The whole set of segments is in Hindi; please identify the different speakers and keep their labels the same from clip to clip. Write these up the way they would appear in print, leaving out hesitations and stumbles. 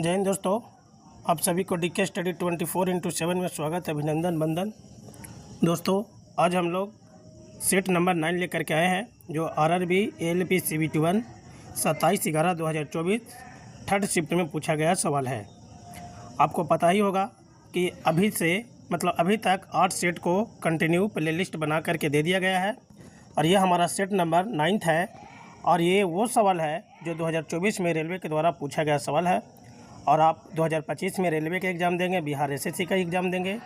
Speaker 1: जय हिंद दोस्तों, आप सभी को डीके स्टडी 24x7 में स्वागत है, अभिनंदन बंदन। दोस्तों आज हम लोग सेट नंबर 9 लेकर के आए हैं, जो RRB ALP CBT 1 27/11/2024 third shift में पूछा गया सवाल है। आपको पता ही होगा कि अभी तक 8 सेट को कंटिन्यू प्ले लिस्ट बना करके दे दिया गया है और यह हमारा सेट नंबर 9 है और ये वो सवाल है जो 2024 में रेलवे के द्वारा पूछा गया सवाल है। और आप 2025 में रेलवे का एग्ज़ाम देंगे, बिहार SSC का एग्ज़ाम देंगे।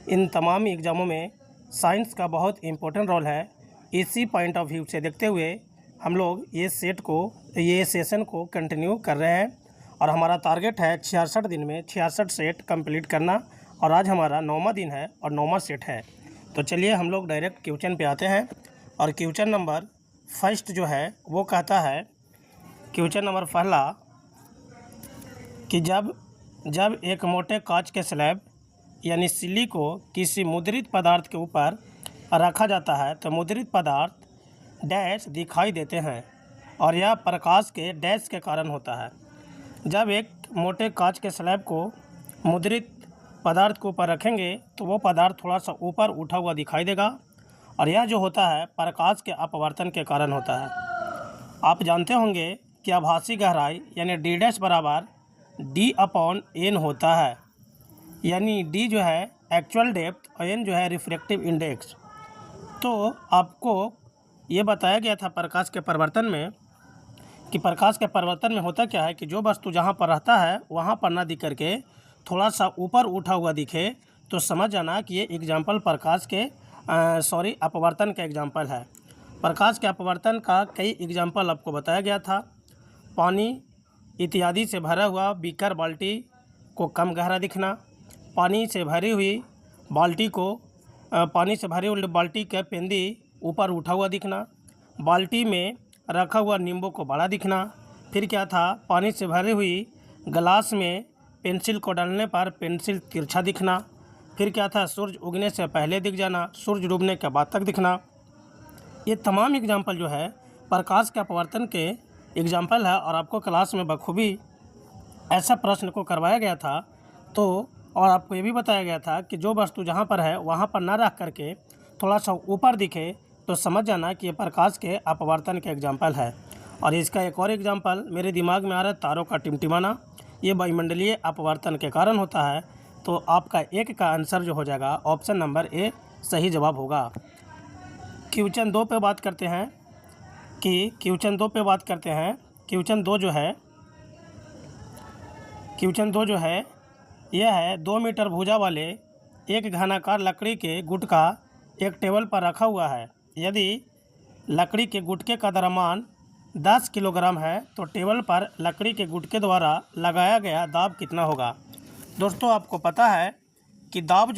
Speaker 1: इन तमाम एग्ज़ामों में साइंस का बहुत इम्पोर्टेंट रोल है। इसी पॉइंट ऑफ व्यू से देखते हुए हम लोग ये सेशन को कंटिन्यू कर रहे हैं और हमारा टारगेट है 66 दिन में 66 सेट कंप्लीट करना। और आज हमारा 9वां दिन है और 9वां सेट है। तो चलिए हम लोग डायरेक्ट क्वेश्चन पे आते हैं। और क्वेश्चन नंबर फर्स्ट जो है वो कहता है, क्वेश्चन नंबर पहला कि जब एक मोटे कांच के स्लैब यानी सिल्ली को किसी मुद्रित पदार्थ के ऊपर रखा जाता है तो मुद्रित पदार्थ डैश दिखाई देते हैं और यह प्रकाश के डैश के कारण होता है। जब एक मोटे कांच के स्लैब को मुद्रित पदार्थ के ऊपर रखेंगे तो वो पदार्थ थोड़ा सा ऊपर उठा हुआ दिखाई देगा और यह जो होता है प्रकाश के अपवर्तन के कारण होता है। आप जानते होंगे कि आभासी गहराई यानी d डैश बराबर d/n होता है, यानी d जो है एक्चुअल डेप्थ और n जो है रिफ्रैक्टिव इंडेक्स। तो आपको ये बताया गया था प्रकाश के परिवर्तन में कि प्रकाश के परिवर्तन में होता क्या है कि जो वस्तु जहाँ पर रहता है वहाँ पर ना दिख करके थोड़ा सा ऊपर उठा हुआ दिखे तो समझ जाना कि ये एग्जाम्पल प्रकाश के अपवर्तन का एग्जाम्पल है। प्रकाश के अपवर्तन का कई एग्जाम्पल आपको बताया गया था। पानी इत्यादि से भरा हुआ बीकर बाल्टी को कम गहरा दिखना, पानी से भरी हुई बाल्टी का पेंदी ऊपर उठा हुआ दिखना, बाल्टी में रखा हुआ नींबू को बड़ा दिखना। फिर क्या था, पानी से भरी हुई गिलास में पेंसिल को डालने पर पेंसिल तिरछा दिखना। फिर क्या था, सूरज उगने से पहले दिख जाना, सूरज डूबने के बाद तक दिखना। ये तमाम एग्जाम्पल जो है प्रकाश के अपवर्तन के एग्जाम्पल है और आपको क्लास में बखूबी ऐसा प्रश्न को करवाया गया था। तो और आपको ये भी बताया गया था कि जो वस्तु जहाँ पर है वहाँ पर ना रख करके थोड़ा सा ऊपर दिखे तो समझ जाना कि ये प्रकाश के अपवर्तन के एग्जाम्पल है। और इसका एक और एग्जाम्पल मेरे दिमाग में आ रहा है, तारों का टिमटिमाना, ये वायुमंडलीय अपवर्तन के कारण होता है। तो आपका एक का आंसर जो हो जाएगा ऑप्शन नंबर ए सही जवाब होगा। क्वेश्चन 2 पे बात करते हैं क्वेश्चन 2 जो है यह है 2 मीटर भुजा वाले एक घनाकार लकड़ी के गुटका एक टेबल पर रखा हुआ है। यदि लकड़ी के गुटके का द्रव्यमान 10 किलोग्राम है तो टेबल पर लकड़ी के गुटके द्वारा लगाया गया दाब कितना होगा। दोस्तों आपको पता है कि दाब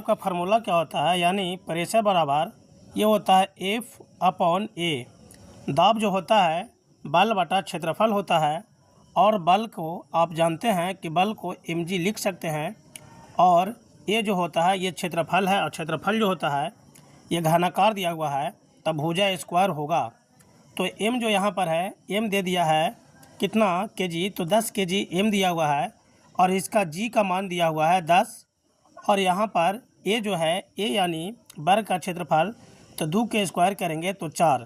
Speaker 1: का फार्मूला क्या होता है, यानी प्रेशर बराबर ये होता है F/A। दाब जो होता है बल बटा क्षेत्रफल होता है और बल को आप जानते हैं कि बल को mg लिख सकते हैं और ये जो होता है ये क्षेत्रफल है और क्षेत्रफल जो होता है ये घनाकार दिया हुआ है तब भुजा स्क्वायर होगा। तो m जो यहाँ पर है m दे दिया है कितना kg, तो 10 kg m दिया हुआ है और इसका g का मान दिया हुआ है 10 और यहाँ पर a जो है a यानी वर्ग का क्षेत्रफल, तो 2 के स्क्वायर करेंगे तो 4,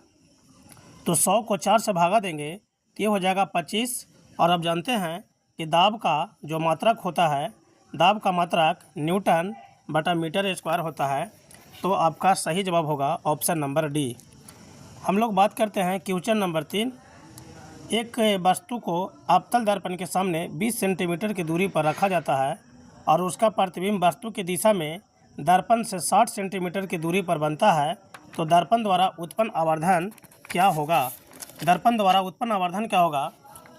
Speaker 1: तो 100 को 4 से भागा देंगे तो ये हो जाएगा 25। और अब जानते हैं कि दाब का जो मात्रक होता है, दाब का मात्रक न्यूटन बटा मीटर स्क्वायर होता है। तो आपका सही जवाब होगा ऑप्शन नंबर डी। हम लोग बात करते हैं क्वेश्चन नंबर 3। एक वस्तु को अवतल दर्पण के सामने 20 सेंटीमीटर की दूरी पर रखा जाता है और उसका प्रतिबिंब वस्तु की दिशा में दर्पण से 60 सेंटीमीटर की दूरी पर बनता है। तो दर्पण द्वारा उत्पन्न आवर्धन क्या होगा।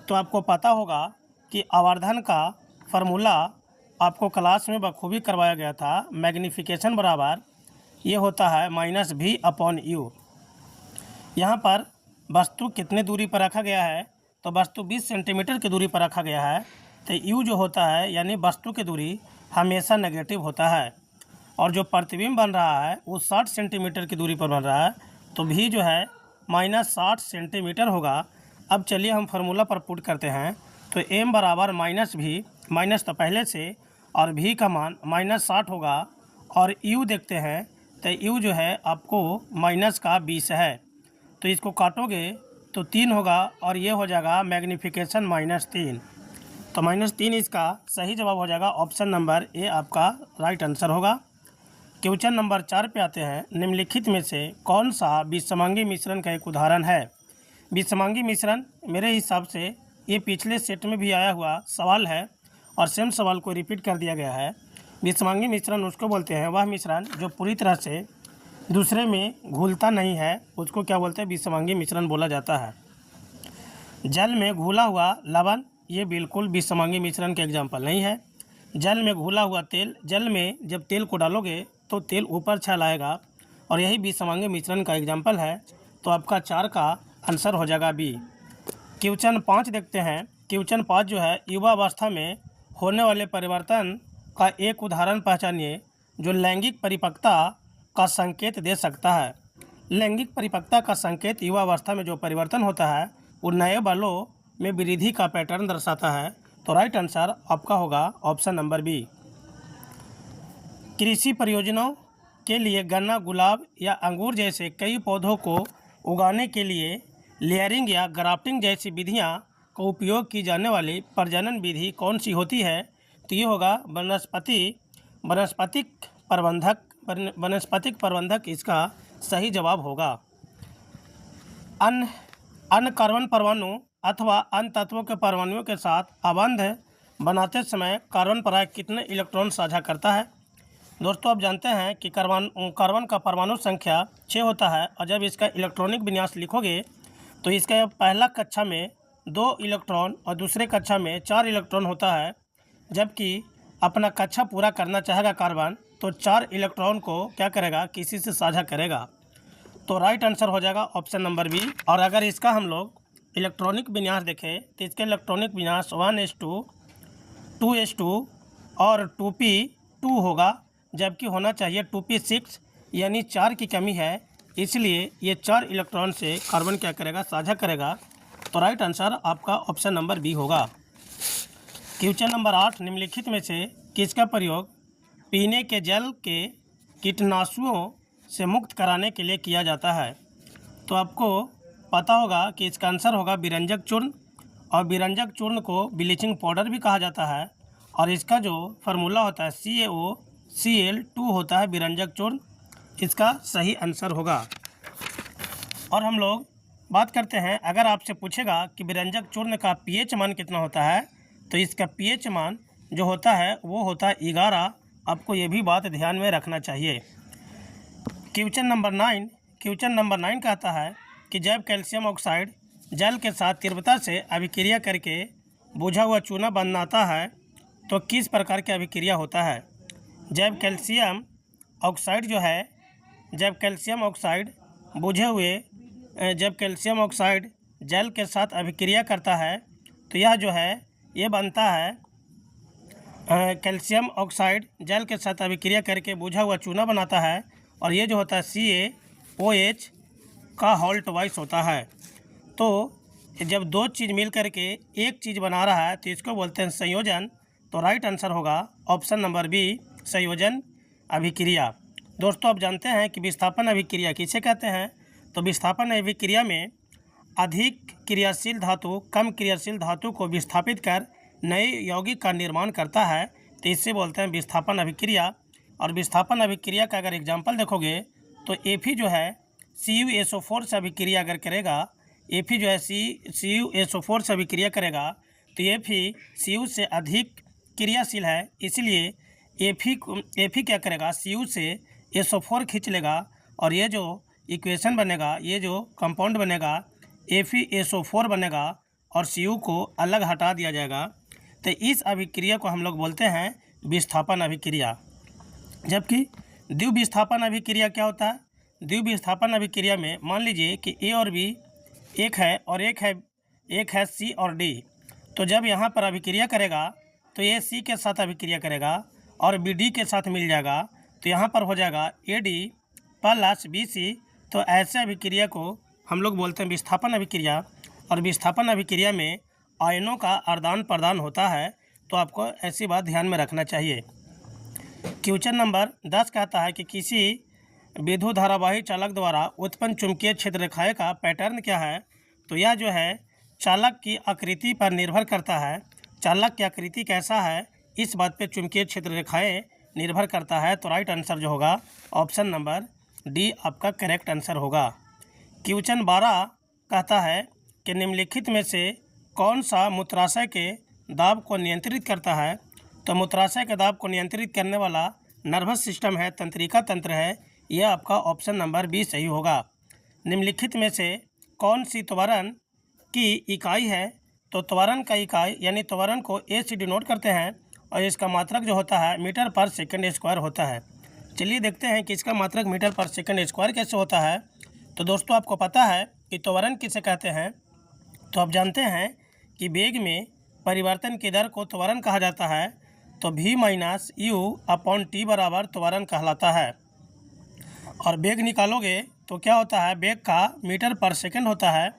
Speaker 1: तो आपको पता होगा कि आवर्धन का फार्मूला आपको क्लास में बखूबी करवाया गया था। मैग्नीफिकेशन बराबर ये होता है -v/u। यहाँ पर वस्तु कितने दूरी पर रखा गया है, तो वस्तु 20 सेंटीमीटर की दूरी पर रखा गया है। तो u जो होता है यानी वस्तु की दूरी हमेशा नेगेटिव होता है और जो प्रतिबिंब बन रहा है वो 60 सेंटीमीटर की दूरी पर बन रहा है, तो v जो है -60 सेंटीमीटर होगा। अब चलिए हम फार्मूला पर पुट करते हैं तो m बराबर माइनस भी, माइनस तो पहले से, और v का मान -60 होगा। और u देखते हैं तो u जो है आपको -20 है, तो इसको काटोगे तो 3 होगा और ये हो जाएगा मैग्नीफिकेशन -3। तो -3 इसका सही जवाब हो जाएगा। ऑप्शन नंबर ए आपका राइट आंसर होगा। क्वेश्चन नंबर 4 पे आते हैं। निम्नलिखित में से कौन सा विषमांगी मिश्रण का एक उदाहरण है? विषमांगी मिश्रण मेरे हिसाब से ये पिछले सेट में भी आया हुआ सवाल है और सेम सवाल को रिपीट कर दिया गया है। विषमांगी मिश्रण उसको बोलते हैं, वह मिश्रण जो पूरी तरह से दूसरे में घुलता नहीं है, उसको क्या बोलते हैं? विषमांगी मिश्रण बोला जाता है। जल में घुला हुआ लवण ये बिल्कुल विषमांगी मिश्रण के एग्जाम्पल नहीं है। जल में घुला हुआ तेल, जल में जब तेल को डालोगे तो तेल ऊपर छल आएगा और यही विषमांगी मिश्रण का एग्जाम्पल है। तो आपका 4 का आंसर हो जाएगा बी। क्वेश्चन 5 देखते हैं। क्वेश्चन 5 जो है, युवावस्था में होने वाले परिवर्तन का एक उदाहरण पहचानिए जो लैंगिक परिपक्वता का संकेत दे सकता है। लैंगिक परिपक्वता का संकेत युवावस्था में जो परिवर्तन होता है वो नए बालों में वृद्धि का पैटर्न दर्शाता है। तो राइट आंसर आपका होगा ऑप्शन नंबर बी। कृषि परियोजनाओं के लिए गन्ना, गुलाब या अंगूर जैसे कई पौधों को उगाने के लिए लेयरिंग या ग्राफ्टिंग जैसी विधियां का उपयोग की जाने वाली प्रजनन विधि कौन सी होती है? तो ये होगा वनस्पतिक प्रबंधक इसका सही जवाब होगा। अन्य कार्बन परमाणु अथवा अन्य तत्वों के परमाणुओं के साथ अबंध बनाते समय कार्बन पराग कितने इलेक्ट्रॉन साझा करता है? दोस्तों आप जानते हैं कि कार्बन का परमाणु संख्या 6 होता है और जब इसका इलेक्ट्रॉनिक विन्यास लिखोगे तो इसका पहला कक्षा में 2 इलेक्ट्रॉन और दूसरे कक्षा में 4 इलेक्ट्रॉन होता है। जबकि अपना कक्षा पूरा करना चाहेगा कार्बन तो 4 इलेक्ट्रॉन को क्या करेगा? किसी से साझा करेगा। तो राइट आंसर हो जाएगा ऑप्शन नंबर बी। और अगर इसका हम लोग इलेक्ट्रॉनिक विन्यास देखें तो इसके इलेक्ट्रॉनिक विन्यास 1s2, 2s2 और 2p2 होगा, जबकि होना चाहिए 2p6, यानी 4 की कमी है, इसलिए ये 4 इलेक्ट्रॉन से कार्बन क्या करेगा? साझा करेगा। तो राइट आंसर आपका ऑप्शन नंबर बी होगा। क्वेश्चन नंबर 8, निम्नलिखित में से किसका प्रयोग पीने के जल के कीटनाशुओं से मुक्त कराने के लिए किया जाता है? तो आपको पता होगा कि इसका आंसर होगा विरंजक चूर्ण, और विरंजक चूर्ण को ब्लीचिंग पाउडर भी कहा जाता है और इसका जो फार्मूला होता है CaOCl2 होता है विरंजक चूर्ण, इसका सही आंसर होगा। और हम लोग बात करते हैं, अगर आपसे पूछेगा कि विरंजक चूर्ण का pH मान कितना होता है तो इसका pH मान जो होता है वो होता है 11। आपको ये भी बात ध्यान में रखना चाहिए। क्वेश्चन नंबर 9 कहता है कि जब कैल्शियम ऑक्साइड जल के साथ तीव्रता से अभिक्रिया करके बुझा हुआ चूना बनाता है तो किस प्रकार की अभिक्रिया होता है? जब कैल्शियम ऑक्साइड जल के साथ अभिक्रिया करता है तो यह जो है ये बनता है कैल्शियम ऑक्साइड जल के साथ अभिक्रिया करके बुझा हुआ चूना बनाता है और ये जो होता है CaOH का हॉल्ट वाइस होता है। तो जब 2 चीज़ मिल करके एक चीज़ बना रहा है तो इसको बोलते हैं संयोजन। तो राइट आंसर होगा ऑप्शन नंबर बी, संयोजन अभिक्रिया। दोस्तों आप जानते हैं कि विस्थापन अभिक्रिया किसे कहते हैं? तो विस्थापन अभिक्रिया में अधिक क्रियाशील धातु कम क्रियाशील धातु को विस्थापित कर नए यौगिक का निर्माण करता है, तो इससे बोलते हैं विस्थापन अभिक्रिया। और विस्थापन अभिक्रिया का अगर एग्जाम्पल देखोगे तो Fe जो है CuSO4 से अभिक्रिया अगर करेगा, Fe जो है CuSO4 से अभिक्रिया करेगा तो Fe Cu से अधिक क्रियाशील है, इसलिए Fe क्या करेगा? Cu से SO4 खींच लेगा और ये जो इक्वेशन बनेगा, ये जो कंपाउंड बनेगा FeSO4 बनेगा और Cu को अलग हटा दिया जाएगा। तो इस अभिक्रिया को हम लोग बोलते हैं विस्थापन अभिक्रिया। जबकि द्विविस्थापन अभिक्रिया क्या होता है? द्विविस्थापन अभिक्रिया में मान लीजिए कि A और B एक है और एक है C और D। तो जब यहाँ पर अभिक्रिया करेगा तो ये C के साथ अभिक्रिया करेगा और B D के साथ मिल जाएगा, तो यहाँ पर हो जाएगा AD प्लस BC। तो ऐसे अभिक्रिया को हम लोग बोलते हैं विस्थापन अभिक्रिया। और विस्थापन अभिक्रिया में आयनों का आदान प्रदान होता है, तो आपको ऐसी बात ध्यान में रखना चाहिए। क्वेश्चन नंबर 10 कहता है कि किसी विद्युत धारावाही चालक द्वारा उत्पन्न चुंबकीय क्षेत्र रेखाएं का पैटर्न क्या है। तो यह जो है चालक की आकृति पर निर्भर करता है। चालक की आकृति कैसा है, इस बात पे चुंबकीय क्षेत्र रेखाएं निर्भर करता है। तो राइट आंसर जो होगा ऑप्शन नंबर डी आपका करेक्ट आंसर होगा। क्वेश्चन 12 कहता है कि निम्नलिखित में से कौन सा मूत्राशय के दाब को नियंत्रित करता है। तो मूत्राशय के दाब को नियंत्रित करने वाला नर्वस सिस्टम है, तंत्रिका तंत्र है। यह आपका ऑप्शन नंबर बी सही होगा। निम्नलिखित में से कौन सी त्वरण की इकाई है। तो त्वरण का इकाई यानी त्वरण को ए से डिनोट करते हैं और इसका मात्रक जो होता है मीटर पर सेकंड स्क्वायर होता है। चलिए देखते हैं कि इसका मात्रक मीटर पर सेकंड स्क्वायर कैसे होता है। तो दोस्तों आपको पता है कि त्वरण किसे कहते हैं। तो आप जानते हैं कि वेग में परिवर्तन की दर को त्वरण कहा जाता है। तो v minus you upon T बराबर त्वरण कहलाता है। और वेग निकालोगे तो क्या होता है, वेग का मीटर पर सेकंड होता है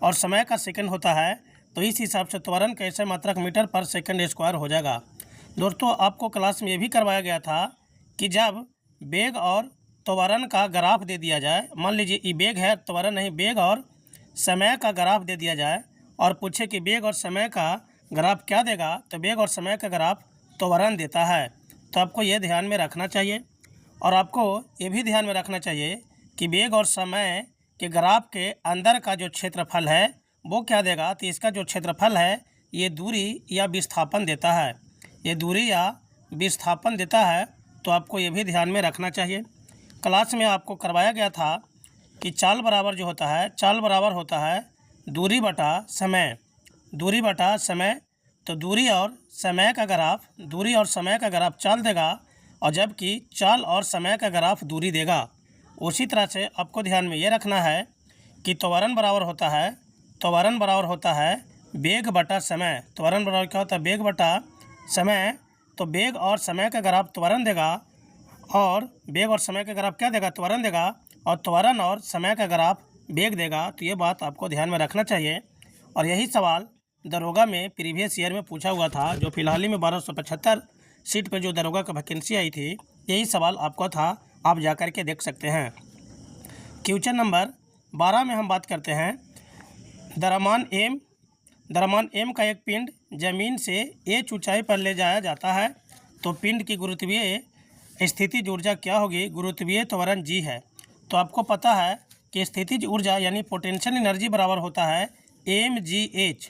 Speaker 1: और समय का सेकंड होता है। तो इस हिसाब से त्वरण कैसे मात्रक मीटर पर सेकंड स्क्वायर हो जाएगा। दोस्तों आपको क्लास में ये भी करवाया गया था कि जब वेग और त्वरण का ग्राफ दे दिया जाए, मान लीजिए ये वेग है, त्वरण नहीं, वेग और समय का ग्राफ दे दिया जाए और पूछे कि वेग और समय का ग्राफ क्या देगा, तो वेग और समय का ग्राफ त्वरण देता है। तो आपको ये ध्यान में रखना चाहिए और आपको ये भी ध्यान में रखना चाहिए कि वेग और समय के ग्राफ के अंदर का जो क्षेत्रफल है वो क्या देगा। तो इसका जो क्षेत्रफल है ये दूरी या विस्थापन देता है, ये दूरी या विस्थापन देता है। तो आपको ये भी ध्यान में रखना चाहिए। क्लास में आपको करवाया गया था कि चाल बराबर जो होता है, चाल बराबर होता है दूरी बटा समय, दूरी बटा समय। तो दूरी और समय का ग्राफ, दूरी और समय का ग्राफ चाल देगा और जबकि चाल और समय का ग्राफ दूरी देगा। उसी तरह से आपको ध्यान में ये रखना है कि त्वरण बराबर होता है, त्वरण बराबर होता है वेग बटा समय। त्वरण बराबर क्या होता है, वेग बटा समय। तो वेग और समय का ग्राफ त्वरण देगा और वेग और समय का ग्राफ क्या देगा, त्वरण देगा, और त्वरण और समय का ग्राफ वेग देगा। तो ये बात आपको ध्यान में रखना चाहिए। और यही सवाल दरोगा में प्रीवियस ईयर में पूछा हुआ था, जो फिलहाल ही में 1275 सीट पे जो दरोगा का वैकेंसी आई थी, यही सवाल आपको था, आप जा कर के देख सकते हैं। क्वेश्चन नंबर 12 में हम बात करते हैं द्रव्यमान एम का एक पिंड जमीन से एच ऊंचाई पर ले जाया जाता है। तो पिंड की गुरुत्वीय स्थितिज ऊर्जा क्या होगी, गुरुत्वीय त्वरण जी है। तो आपको पता है कि स्थितिज ऊर्जा यानी पोटेंशियल एनर्जी बराबर होता है mgh।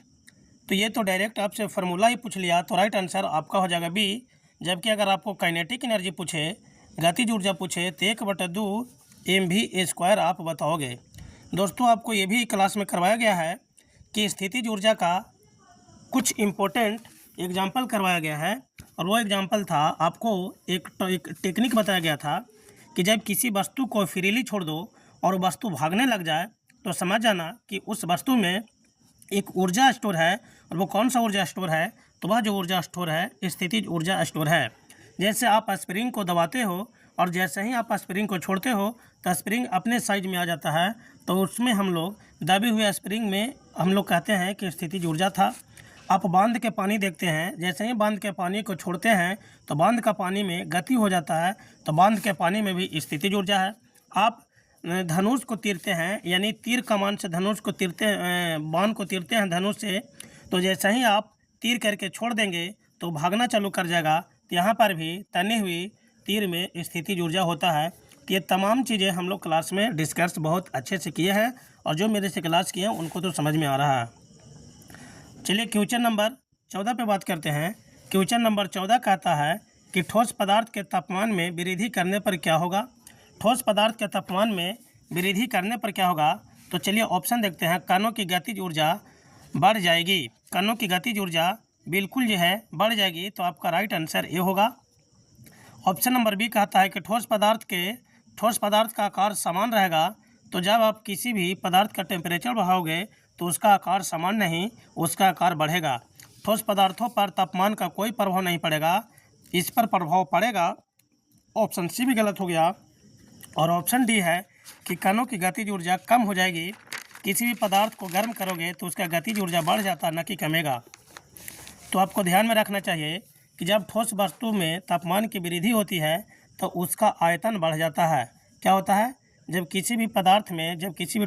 Speaker 1: तो ये तो डायरेक्ट आपसे फार्मूला ही पूछ लिया, तो राइट आंसर आपका हो जाएगा बी। जबकि अगर आपको काइनेटिक एनर्जी पूछे, गतिज ऊर्जा पूछे, तो 1/2 mv² आप बताओगे। दोस्तों आपको ये भी क्लास में करवाया गया है कि स्थितिज ऊर्जा का कुछ इम्पोर्टेंट एग्जाम्पल करवाया गया है। और वो एग्जाम्पल था, आपको एक टेक्निक बताया गया था कि जब किसी वस्तु को फ्रीली छोड़ दो और वस्तु भागने लग जाए, तो समझ जाना कि उस वस्तु में एक ऊर्जा स्टोर है। और वो कौन सा ऊर्जा स्टोर है, तो वह जो ऊर्जा स्टोर है स्थितिज ऊर्जा स्टोर है। जैसे आप स्प्रिंग को दबाते हो और जैसे ही आप स्प्रिंग को छोड़ते हो तो स्प्रिंग अपने साइज में आ जाता है। तो उसमें हम लोग दबे हुए स्प्रिंग में हम लोग कहते हैं कि स्थितिज ऊर्जा था। आप बांध के पानी देखते हैं, जैसे ही बांध के पानी को छोड़ते हैं तो बांध का पानी में गति हो जाता है, तो बांध के पानी में भी स्थितिज ऊर्जा है। आप धनुष को तीरते हैं, यानी तीर कमान से धनुष को तीरते हैं, बाण को तीरते हैं धनुष से, तो जैसे ही आप तीर करके छोड़ देंगे तो भागना चालू कर जाएगा। तो यहाँ पर भी तनी हुई तीर में स्थितिज ऊर्जा होता है। तो ये तमाम चीज़ें हम लोग क्लास में डिस्कस बहुत अच्छे से किए हैं और जो मेरे से क्लास किए हैं उनको तो समझ में आ रहा है। चलिए क्वेश्चन नंबर 14 पे बात करते हैं। क्वेश्चन नंबर 14 कहता है कि ठोस पदार्थ के तापमान में वृद्धि करने पर क्या होगा। ठोस पदार्थ के तापमान में वृद्धि करने पर क्या होगा। तो चलिए ऑप्शन देखते हैं। कणों की गतिज ऊर्जा बढ़ जाएगी, कणों की गतिज ऊर्जा बिल्कुल जो है बढ़ जाएगी। तो आपका राइट आंसर ये होगा। ऑप्शन नंबर बी कहता है कि ठोस पदार्थ का आकार समान रहेगा। तो जब आप किसी भी पदार्थ का टेम्परेचर बढ़ाओगे तो उसका आकार समान नहीं, उसका आकार बढ़ेगा। ठोस पदार्थों पर तापमान का कोई प्रभाव नहीं पड़ेगा, इस पर प्रभाव पड़ेगा। ऑप्शन सी भी गलत हो गया। और ऑप्शन डी है कि कणों की गतिज ऊर्जा कम हो जाएगी। किसी भी पदार्थ को गर्म करोगे तो उसका गतिज ऊर्जा बढ़ जाता न कि कमेगा। तो आपको ध्यान में रखना चाहिए कि जब ठोस वस्तु में तापमान की वृद्धि होती है तो उसका आयतन बढ़ जाता है। क्या होता है? जब किसी भी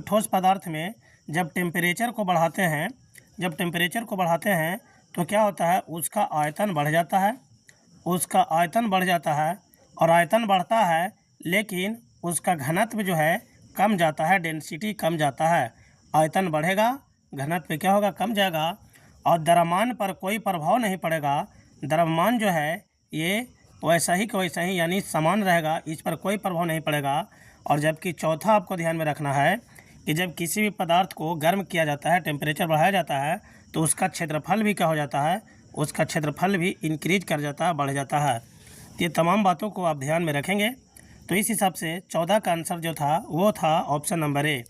Speaker 1: ठोस पदार्थ में जब टेम्परेचर को बढ़ाते हैं तो क्या होता है? उसका आयतन बढ़ जाता है और आयतन बढ़ता है, लेकिन उसका घनत्व जो है कम जाता है, डेंसिटी कम जाता है। आयतन बढ़ेगा, घनत्व क्या होगा? कम जाएगा और द्रव्यमान पर कोई प्रभाव नहीं पड़ेगा। द्रव्यमान जो है ये वैसा ही यानी समान रहेगा, इस पर कोई प्रभाव नहीं पड़ेगा। और जबकि चौथा आपको ध्यान में रखना है कि जब किसी भी पदार्थ को गर्म किया जाता है, टेम्परेचर बढ़ाया जाता है, तो उसका क्षेत्रफल भी क्या हो जाता है? उसका क्षेत्रफल भी इंक्रीज कर जाता है, बढ़ जाता है। ये तमाम बातों को आप ध्यान में रखेंगे। तो इस हिसाब से 14 का आंसर जो था वो था ऑप्शन नंबर ए।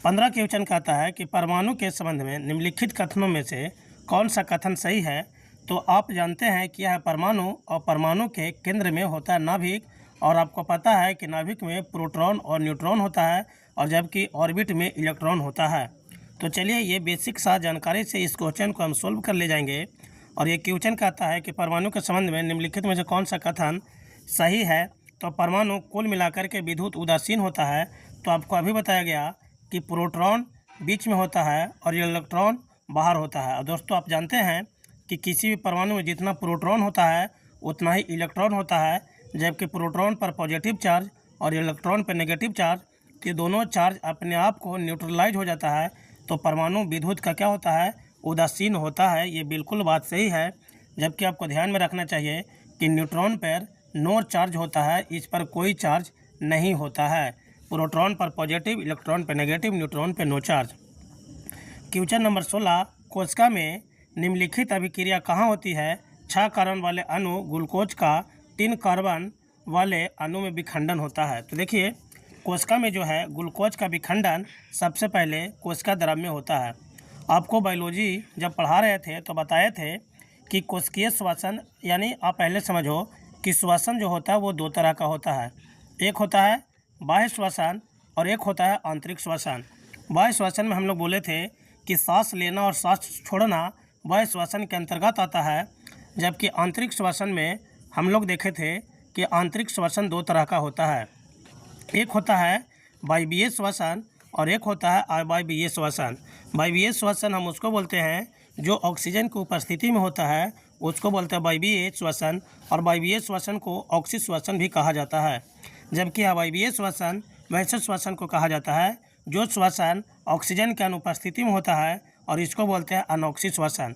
Speaker 1: 15 क्वेश्चन कहता है कि परमाणु के संबंध में निम्नलिखित कथनों में से कौन सा कथन सही है? तो आप जानते हैं कि यह परमाणु और परमाणु के केंद्र में होता है नाभिक, और आपको पता है कि नाभिक में प्रोटॉन और न्यूट्रॉन होता है और जबकि ऑर्बिट में इलेक्ट्रॉन होता है। तो चलिए ये बेसिक सा जानकारी से इस क्वेश्चन को हम सोल्व कर ले जाएंगे। और ये क्वेश्चन कहता है कि परमाणु के संबंध में निम्नलिखित में से कौन सा कथन सही है? तो परमाणु कुल मिलाकर के विद्युत उदासीन होता है। तो आपको अभी बताया गया कि प्रोटॉन बीच में होता है और इलेक्ट्रॉन बाहर होता है। और दोस्तों आप जानते हैं कि किसी भी परमाणु में जितना प्रोटॉन होता है उतना ही इलेक्ट्रॉन होता है, जबकि प्रोटॉन पर पॉजिटिव चार्ज और इलेक्ट्रॉन पर नेगेटिव चार्ज, ये दोनों चार्ज अपने आप को न्यूट्रलाइज हो जाता है। तो परमाणु विद्युत का क्या होता है? उदासीन होता है। ये बिल्कुल बात सही है। जबकि आपको ध्यान में रखना चाहिए कि न्यूट्रॉन पर नो चार्ज होता है, इस पर कोई चार्ज नहीं होता है। प्रोटॉन पर पॉजिटिव, इलेक्ट्रॉन पर नेगेटिव, न्यूट्रॉन पर नो चार्ज। क्वेश्चन नंबर 16, कोशिका में निम्नलिखित अभिक्रिया कहाँ होती है? 6 कार्बन वाले अणु ग्लूकोज का 3 कार्बन वाले अणु में विखंडन होता है। तो देखिए कोशिका में जो है ग्लूकोज का विखंडन सबसे पहले कोशिका द्रव में होता है। आपको बायोलॉजी जब पढ़ा रहे थे तो बताए थे कि कोशिकीय श्वसन, यानी आप पहले समझो कि श्वसन जो होता है वो 2 तरह का होता है। एक होता है बाह्य श्वसन और एक होता है आंतरिक श्वसन। बाह्य श्वसन में हम लोग बोले थे कि सांस लेना और सांस छोड़ना बाह्य श्वसन के अंतर्गत आता है, जबकि आंतरिक श्वसन में हम लोग देखे थे कि आंतरिक श्वसन 2 तरह का होता है। एक होता है वायवीय श्वसन और एक होता है अवायवीय श्वसन। वायवीय श्वसन हम उसको बोलते हैं जो ऑक्सीजन की उपस्थिति में होता है, उसको बोलते हैं वायवीय श्वसन, और वायवीय श्वसन को ऑक्सी श्वसन भी कहा जाता है। जबकि अवायवीय श्वसन वैसे श्वसन को कहा जाता है जो श्वसन ऑक्सीजन के अनुपस्थिति में होता है, और इसको बोलते हैं अनॉक्सी श्वसन।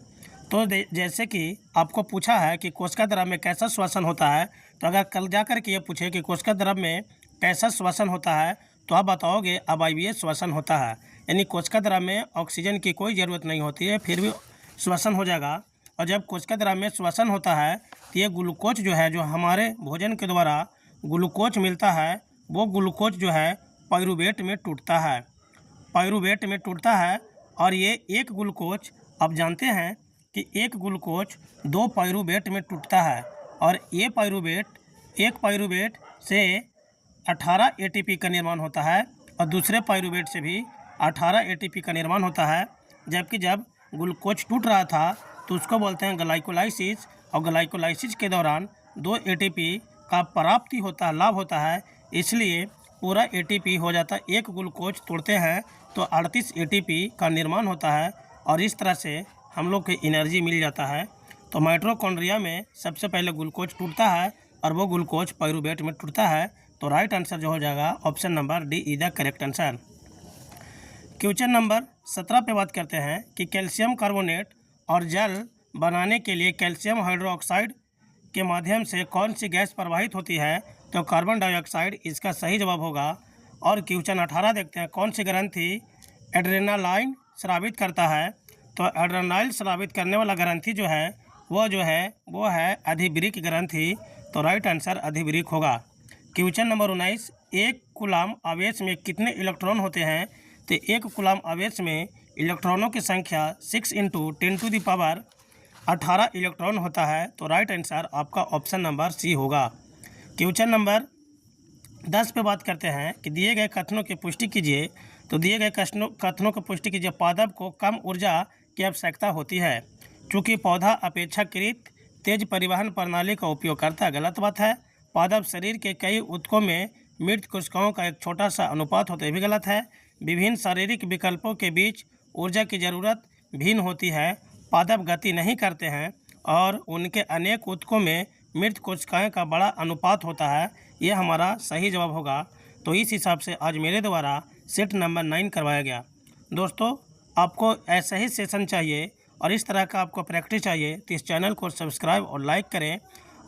Speaker 1: तो जैसे कि आपको पूछा है कि कोशिका द्रव में कैसा श्वसन होता है, तो अगर कल जाकर के ये पूछे कि कोशिका द्रव में कैसा श्वसन होता है, तो आप बताओगे अवायवीय श्वसन होता है। यानी कोशिका द्रव में ऑक्सीजन की कोई ज़रूरत नहीं होती है, फिर भी श्वसन हो जाएगा। और जब कोशिका द्रव में श्वसन होता है तो ये ग्लूकोज जो है, जो हमारे भोजन के द्वारा ग्लूकोज मिलता है, वो ग्लूकोज जो है पाइरूवेट में टूटता है। और ये एक ग्लूकोज, आप जानते हैं कि एक ग्लूकोज 2 पाइरूवेट में टूटता है, और ये एक पाइरूवेट से 18 एटीपी का निर्माण होता है और दूसरे पाइरूवेट से भी 18 एटीपी का निर्माण होता है। जबकि जब ग्लूकोज टूट रहा था तो उसको बोलते हैं ग्लाइकोलाइसिस, और ग्लाइकोलाइसिस के दौरान 2 एटीपी का प्राप्ति होता है, लाभ होता है, इसलिए पूरा एटीपी हो जाता है। एक ग्लूकोज तोड़ते हैं तो 38 एटीपी का निर्माण होता है, और इस तरह से हम लोग को एनर्जी मिल जाता है। तो माइटोकॉन्ड्रिया में सबसे पहले ग्लूकोज टूटता है और वो ग्लूकोज पाइरूवेट में टूटता है। तो राइट आंसर जो हो जाएगा option number D is the correct answer. Question number 17 पे बात करते हैं कि कैल्शियम कार्बोनेट और जल बनाने के लिए कैल्शियम हाइड्रोक्साइड के माध्यम से कौन सी गैस प्रवाहित होती है? तो कार्बन डाइऑक्साइड इसका सही जवाब होगा। और क्वेश्चन 18 देखते हैं, कौन सी ग्रंथि एड्रेनालाइन स्रावित करता है? तो एड्रेनालाइन स्रावित करने वाला ग्रंथि जो है वो है अधिवृक्क ग्रंथि। तो राइट आंसर अधिवृक्क होगा। क्वेश्चन नंबर 19, एक कूलम आवेश में कितने इलेक्ट्रॉन होते हैं? तो एक कूलम आवेश में इलेक्ट्रॉनों की संख्या 6 × 10⁻18 इलेक्ट्रॉन होता है। तो राइट आंसर आपका ऑप्शन नंबर सी होगा। क्वेश्चन नंबर 10 पे बात करते हैं कि दिए गए कथनों की पुष्टि कीजिए। तो दिए गए कथनों की पुष्टि कीजिए। पादप को कम ऊर्जा की आवश्यकता होती है चूँकि पौधा अपेक्षाकृत तेज परिवहन प्रणाली का उपयोग करता है। गलत बात है। पादप शरीर के कई ऊतकों में मृत कोशिकाओं का एक छोटा सा अनुपात होता है, ये भी गलत है। विभिन्न शारीरिक विकल्पों के बीच ऊर्जा की ज़रूरत भिन्न होती है। पादप गति नहीं करते हैं और उनके अनेक ऊतकों में मृत कोशिकाएं का बड़ा अनुपात होता है। यह हमारा सही जवाब होगा। तो इस हिसाब से आज मेरे द्वारा सेट नंबर 9 करवाया गया। दोस्तों, आपको ऐसा ही सेशन चाहिए और इस तरह का आपको प्रैक्टिस चाहिए तो इस चैनल को सब्सक्राइब और लाइक करें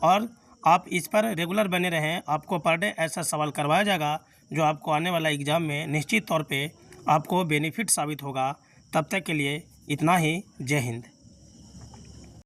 Speaker 1: और आप इस पर रेगुलर बने रहें। आपको पर डे ऐसा सवाल करवाया जाएगा जो आपको आने वाला एग्ज़ाम में निश्चित तौर पे आपको बेनिफिट साबित होगा। तब तक के लिए इतना ही। जय हिंद।